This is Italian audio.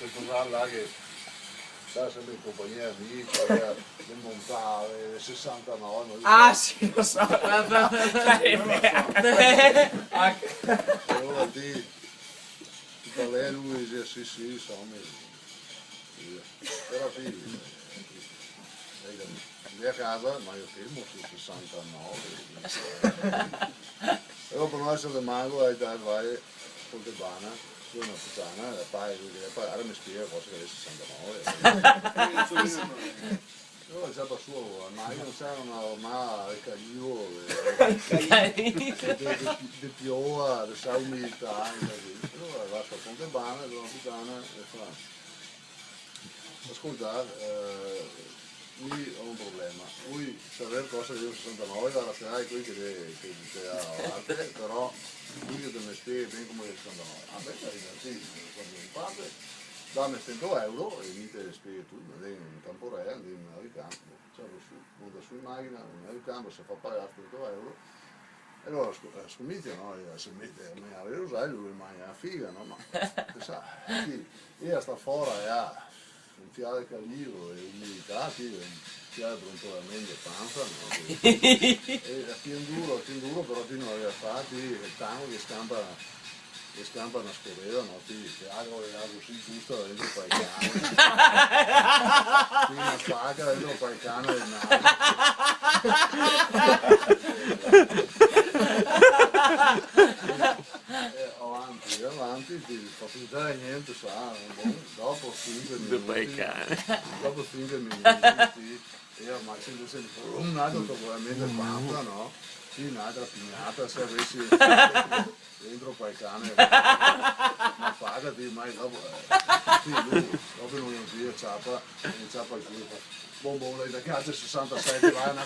quel cosa là che sta sempre in compagnia amica, del montare, 69. Ah sì, lo so. E ora ti parli lui dice sì, insomma. Però sì, lì a casa, ma io fermo su 69. E dopo noi se le mango e dai vai con le bana, su una puttana, e poi lui deve pagare, mi spiega cosa che è 69. Io già da suo, ma io non c'era una caglio, di piova, di sa umidità, allora basta con le bana, con una puttana e fa. Ascolta, lì ho un problema, lui sapere cosa che io 69 la lascerai qui che ha altre, però lui che mi spiega bene come che 69. Ah beh, dai, sì, quando mi parte, dammi 100 euro e mi te spiega tu, andiamo in Camporea, andiamo in Alicante, cioè monta su in macchina, in Alicante, si fa pagare 100 euro. E allora scommetti, no? Si mette a me a usare, lui rimane a figa, no? Ma sa, io sta fuori e ha un fiale calivo e umiditati, un fiale brontolamento panza, no? E a più duro, però ti non aveva fatto, il tango che scampa una scorreva, no? Ti agro e agro si giusto dentro poi il cane. Ti una faca dentro poi il cane del naso. Avanti, ti fa finire niente, sa, dopo 5 minuti, io ma sento sempre un altro probabilmente panza, no? Sì, un'altra pignata, se avessi dentro quel cane, ma pagati, mai dopo, sì, lui, dopo non si ciappa il culo, buon lei da casa 67 vai a una